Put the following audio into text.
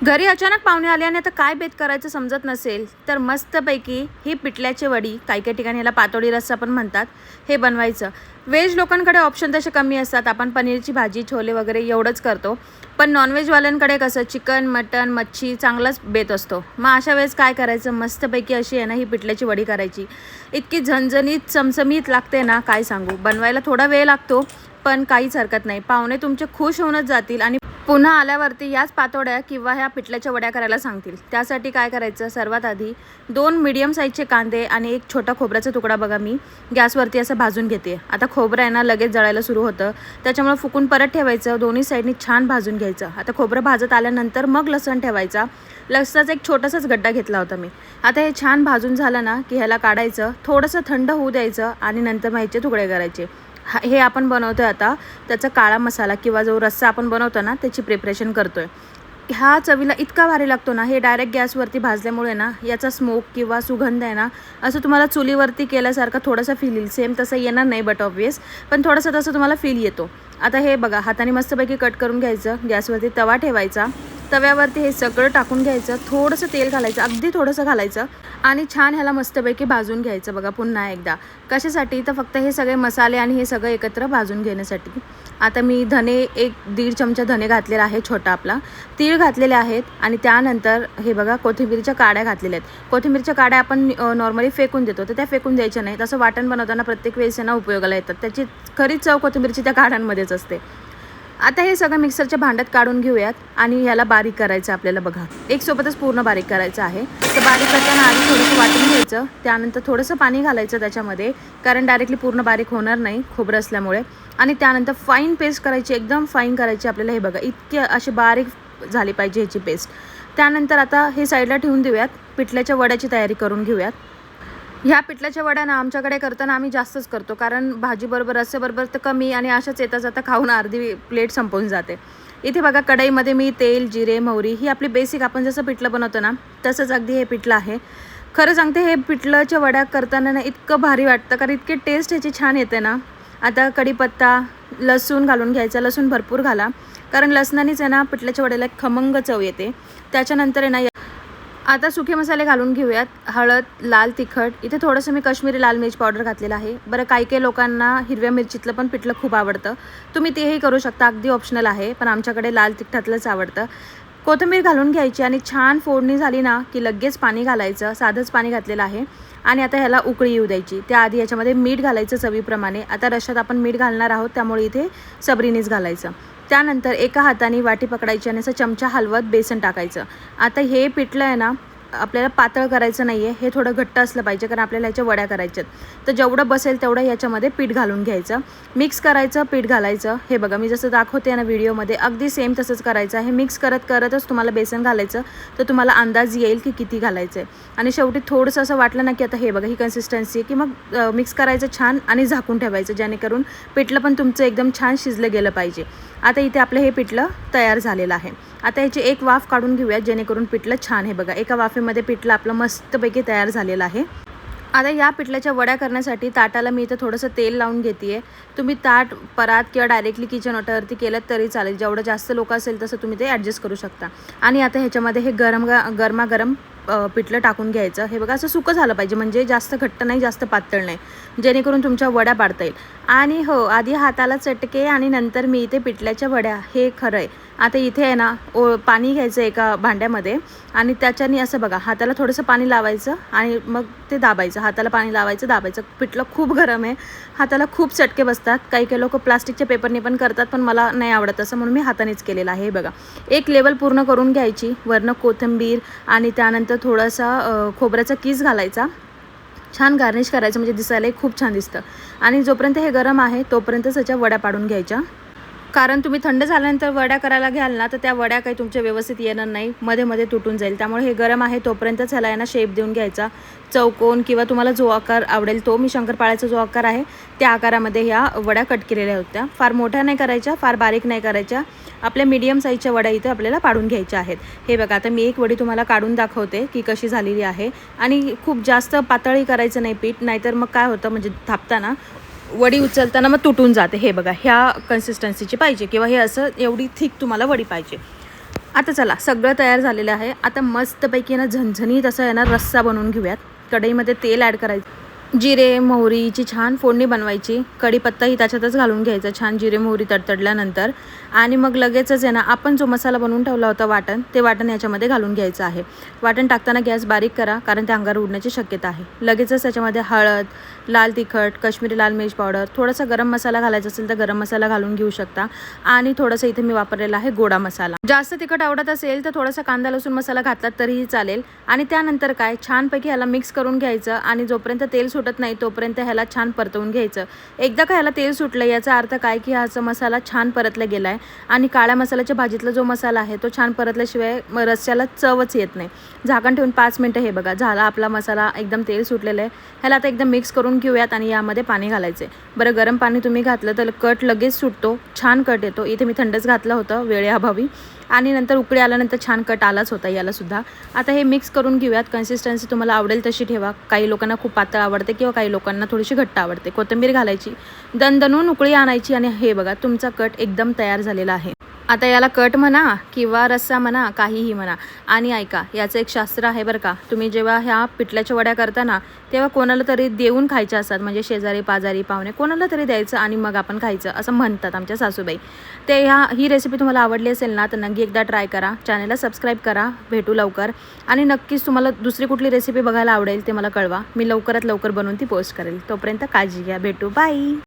घरी अचानक पाहुणे आले आणि आता काय बेत करायचं समजत नसेल तर मस्तपैकी ही पिठल्याची वडी, काही काही ठिकाणी याला पातोडी रस्सा पण म्हणतात, हे बनवायचं. व्हेज लोकांकडे ऑप्शन तसे कमी असतात. आपण पनीरची भाजी, छोले वगैरे एवढंच करतो. पण नॉनव्हेजवाल्यांकडे कसं चिकन, मटन, मच्छी चांगलाच बेत असतो. मग अशा वेळेस काय करायचं, मस्तपैकी अशी आहे ना ही पिठल्याची वडी करायची. इतकी झणझणीत चमचमीत लागते ना, काय सांगू. बनवायला थोडा वेळ लागतो पण काहीच हरकत नाही. पाहुणे तुमचे खुश होऊनच जातील आणि पुन्हा आल्यावरती याच पातोड्या किंवा ह्या पिठल्याच्या वड्या करायला सांगतील. त्यासाठी काय करायचं, सर्वात आधी 2 मीडियम साईजचे कांदे आणि एक छोटा खोबऱ्याचा तुकडा बघा मी गॅसवरती असं भाजून घेते. आता खोबरं आहे ना लगेच जळायला सुरू होतं, त्याच्यामुळे फुकून परत ठेवायचं. दोन्ही साईडनी छान भाजून घ्यायचं. आता खोबरं भाजत आल्यानंतर मग लसण ठेवायचा. लसणाचा एक छोटासाच गड्डा घेतला होता मी. आता हे छान भाजून झालं ना की ह्याला काढायचं, थोडंसं थंड होऊ द्यायचं आणि नंतर मग ह्याचे तुकडे करायचे. हे आपण बनवतो आहे आता त्याचा काळा मसाला किंवा जो रस्सा आपण बनवतो ना त्याची प्रिपरेशन करतो आहे. ह्या चवीला इतका भारी लागतो ना. हे डायरेक्ट गॅसवरती भाजल्यामुळे ना याचा स्मोक किंवा सुगंध आहे ना असं तुम्हाला चुलीवरती केल्यासारखं थोडंसं फील येईल. सेम तसं येणार नाही बट ऑब्वियस, पण थोडंसं तसं तुम्हाला फील येतो. आता हे बघा हाताने मस्तपैकी कट करून घ्यायचं. गॅसवरती तवा ठेवायचा. तव्यावरती हे सगळं टाकून घ्यायचं. थोडंसं तेल घालायचं, अगदी थोडंसं घालायचं आणि छान ह्याला मस्तपैकी भाजून घ्यायचं. बघा पुन्हा एकदा कशासाठी, तर फक्त हे सगळे मसाले आणि हे सगळं एकत्र भाजून घेण्यासाठी. आता मी धने 1-1.5 चमचा धने घातलेला आहे छोटा आपला. तीळ घातलेले आहेत आणि त्यानंतर हे बघा कोथिंबीरच्या काड्या घातलेल्या आहेत. कोथिंबीरच्या काड्या आपण नॉर्मली फेकून देतो, तर त्या फेकून द्यायच्या नाही. तसं वाटण बनवताना प्रत्येक वेळेस यांना उपयोगाला येतात. त्याची खरी चव कोथिंबीरची त्या काड्यांमध्येच असते. आता हे सगळं मिक्सरच्या भांड्यात काढून घेऊयात आणि याला बारीक करायचं आपल्याला. बघा एक सोबतच पूर्ण बारीक करायचं आहे. तर बारीक करताना आधी थोडंसं वाटून घ्यायचं, त्यानंतर थोडंसं पाणी घालायचं त्याच्यामध्ये, कारण डायरेक्टली पूर्ण बारीक होणार नाही खोबरं असल्यामुळे. आणि त्यानंतर फाईन पेस्ट करायची, एकदम फाईन करायची आपल्याला. हे बघा इतके अशी बारीक झाली पाहिजे ह्याची पेस्ट. त्यानंतर आता हे साईडला ठेवून देऊयात. पिठल्याच्या वड्याची तयारी करून घेऊयात. ह्या पिठल्याच्या वड्या ना आमच्याकडे करताना आम्ही जास्तच करतो, कारण भाजीबरोबर रस्स्याबरोबर तर कमी आणि अशाच येता जाता खाऊन अर्धी प्लेट संपवून जाते. इथे बघा कढईमध्ये मी तेल, जिरे, मोहरी ही आपली बेसिक आपण जसं पिठलं बनवतो ना तसंच अगदी हे पिठलं आहे. खरं सांगते हे पिठल्याच्या वड्या करताना ना इतकं भारी वाटतं, कारण इतके टेस्ट ह्याची छान येते ना. आता कढीपत्ता, लसूण घालून घ्यायचा. लसूण भरपूर घाला, कारण लसणानेच आहे ना पिठल्याच्या वड्याला एक खमंग चव येते. त्याच्यानंतर आहे ना आता सुके मसाले घालून घेऊयात. हळद, लाल तिखट, इथे थोडंसं मी काश्मीरी लाल मिर्च पावडर घातलेलं आहे. बरं काही काही लोकांना हिरव्या मिरचीतलं पण पिठलं खूप आवडतं, तुम्ही तेही करू शकता, अगदी ऑप्शनल आहे. पण आमच्याकडे लाल तिखटातलंच आवडतं. कोथिंबीर घालून घ्यायची आणि छान फोडणी झाली ना की लगेच पाणी घालायचं. साधंच पाणी घातलेलं आहे आणि आता ह्याला उकळी येऊ द्यायची. त्याआधी याच्यामध्ये मीठ घालायचं चवीप्रमाणे. आता रश्श्यात आपण मीठ घालणार आहोत त्यामुळे इथे सबरीनीच घालायचं. त्यानंतर एका हाताने वाटी पकडायची आणि असं चमचा हलवत बेसन टाकायचं. आता हे पिठलं आहे ना आपल्याला पातळ करायचं नाही आहे, हे थोडं घट्ट असलं पाहिजे, कारण आपल्याला ह्याच्या वड्या करायच्यात. तर जेवढं बसेल तेवढं याच्यामध्ये पीठ घालून घ्यायचं, मिक्स करायचं, पीठ घालायचं. हे बघा मी जसं दाखवते ना व्हिडिओमध्ये अगदी सेम तसंच करायचं आहे. मिक्स करतच तुम्हाला बेसन घालायचं, तर तुम्हाला अंदाज येईल की किती घालायचं आहे. आणि शेवटी थोडंसं असं वाटलं ना की आता हे बघा ही कन्सिस्टन्सी की मग मिक्स करायचं छान आणि झाकून ठेवायचं, जेणेकरून पिठलं पण तुमचं एकदम छान शिजलं गेलं पाहिजे. आता इथे आपलं हे पिठलं तयार झालेलं आहे. आता याची एक वाफ काढून घेऊयात, जेणेकरून पिठलं छान. हे बघा एका वाफेमध्ये पिठलं आपलं मस्तपैकी तयार झालेलं आहे. आता या पिठल्याच्या वड्या करण्यासाठी ताटाला मी इथं थोडंसं तेल लावून घेते आहे. तुम्ही ताट, परात किंवा डायरेक्टली किचन ओट्यावरती केलं तरी चालेल. जेवढं जास्त लोक असेल तसं तुम्ही ते ॲडजस्ट करू शकता. आणि आता ह्याच्यामध्ये हे गरमागरम पिठलं टाकून घ्यायचं. हे बघा असं सुकं झालं पाहिजे, म्हणजे जास्त घट्ट नाही जास्त पातळ नाही, जेणेकरून तुमच्या वड्या पाडता येईल. आणि हो आधी हाताला चटके आणि नंतर मी इथे पिठल्याच्या वड्या, हे खरं आहे. आता इथे आहे ना पाणी घ्यायचं एका भांड्यामध्ये आणि त्याच्याने असं बघा हाताला थोडंसं पाणी लावायचं आणि मग ते दाबायचं. हाताला पाणी लावायचं, दाबायचं. पिठलं खूप गरम आहे, हाताला खूप चटके बसतात. काही काही लोक प्लास्टिकच्या पेपरने पण करतात, पण मला नाही आवडत असं, म्हणून मी हातानेच केलेलं आहे. हे बघा एक लेवल पूर्ण करून घ्यायची. वरनं कोथिंबीर आणि त्यानंतर थोडासा खोबऱ्याचा कीस घालायचा. छान गार्निश करायचं, म्हणजे दिसायलाही खूप छान दिसतं. आणि जोपर्यंत हे गरम आहे तोपर्यंतच त्याच्या वड्या पाडून घ्यायच्या, कारण तुम्ही थंड झाल्यानंतर वड्या करायला घ्याल ना तर त्या वड्या काही तुमच्या व्यवस्थित येणार नाही, मध्ये मध्ये तुटून जाईल. त्यामुळे हे गरम आहे तोपर्यंतच ह्याला यांना शेप देऊन घ्यायचा. चौकोन किंवा तुम्हाला जो आकार आवडेल तो, मी शंकरपाळ्याचा जो आकार आहे त्या आकारामध्ये ह्या वड्या कट केलेल्या होत्या. फार मोठ्या नाही करायच्या, फार बारीक नाही करायच्या. आपल्या मीडियम साईजच्या वड्या इथे आपल्याला पाडून घ्यायच्या आहेत. हे बघा आता मी एक वडी तुम्हाला काढून दाखवते की कशी झालेली आहे. आणि खूप जास्त पातळही करायचं नाही पीठ, नाहीतर मग काय होतं म्हणजे थापताना वडी उचलताना मग तुटून जाते. हे बघा ह्या कन्सिस्टन्सीची पाहिजे, किंवा हे असं एवढी थिक तुम्हाला वडी पाहिजे. आता चला सगळं तयार झालेलं आहे. आता मस्तपैकी ना झणझणीत असं आहे ना रस्सा बनवून घेऊयात. कढईमध्ये तेल ॲड करायचं, जिरे मोहरीची छान फोडणी बनवायची, कढीपत्ताही त्याच्यातच घालून घ्यायचा छान जिरे मोहरी तडतडल्यानंतर. आणि मग लगेचच आहे ना आपण जो मसाला बनवून ठेवला होता वाटण, ते वाटण याच्यामध्ये घालून घ्यायचं आहे. वाटण टाकताना गॅस बारीक करा, कारण ते अंगावर उडण्याची शक्यता आहे. लगेचच त्याच्यामध्ये हळद, लाल तिखट, काश्मीरी लाल मिर्च पावडर, थोडासा गरम मसाला घालायचा असेल तर गरम मसाला घालून घेऊ शकता. आणि थोडंसं इथे मी वापरलेला आहे गोडा मसाला. जास्त तिखट आवडत असेल तर थोडासा कांदा लसूण मसाला घातलात तरीही चालेल. आणि त्यानंतर काय छानपैकी ह्याला मिक्स करून घ्यायचं आणि जोपर्यंत तेल सुटत नाही तोपर्यंत ह्याला छान परतवून घ्यायचं. एकदा का ह्याला तेल सुटलं याचा अर्थ काय की ह्याचा मसाला छान परतला गेला आहे. आणि काळ्या मसाल्याच्या भाजीतला जो मसाला आहे तो छान परतल्याशिवाय रस्स्याला चवच येत नाही. झाकण ठेवून 5 मिनटं हे बघा झाला आपला मसाला एकदम तेल सुटलेलं आहे. ह्याला आता एकदम मिक्स करून घेऊयात आणि यामध्ये पाणी घालायचं आहे. बरं गरम पाणी तुम्ही घातलं तर कट लगेच सुटतो, छान कट येतो. इथे मी थंडच घातलं होतं वेळेअभावी आणि नंतर उकळी आल्यानंतर छान कट आलाच होता यालासुद्धा. आता हे मिक्स करून घेऊयात. कन्सिस्टन्सी तुम्हाला आवडेल तशी ठेवा. काही लोकांना खूप पातळ आवडते किंवा काही लोकांना थोडीशी घट्ट आवडते. कोथिंबीर घालायची, दणदणून उकळी आणायची आणि हे बघा तुमचा कट एकदम तयार झालेला आहे. आता याला कट म्हणा किंवा रस्सा म्हणा, काहीही म्हणा. आणि ऐका, याचं एक शास्त्र आहे बरं का. तुम्ही जेव्हा ह्या पिठल्याच्या वड्या करता ना तेव्हा कोणाला तरी देऊन खायच्या असतात, म्हणजे शेजारी पाजारी पाहुणे कोणाला तरी द्यायचं आणि मग आपण खायचं असं म्हणतात आमच्या सासूबाई. ते ही रेसिपी तुम्हाला आवडली असेल ना तर नक्की एकदा ट्राय करा. चॅनलला सबस्क्राईब करा. भेटू लवकर. आणि नक्कीच तुम्हाला दुसरी कुठली रेसिपी बघायला आवडेल ते मला कळवा. मी लवकरात लवकर बनवून ती पोस्ट करेल. तोपर्यंत काळजी घ्या. भेटू. बाय.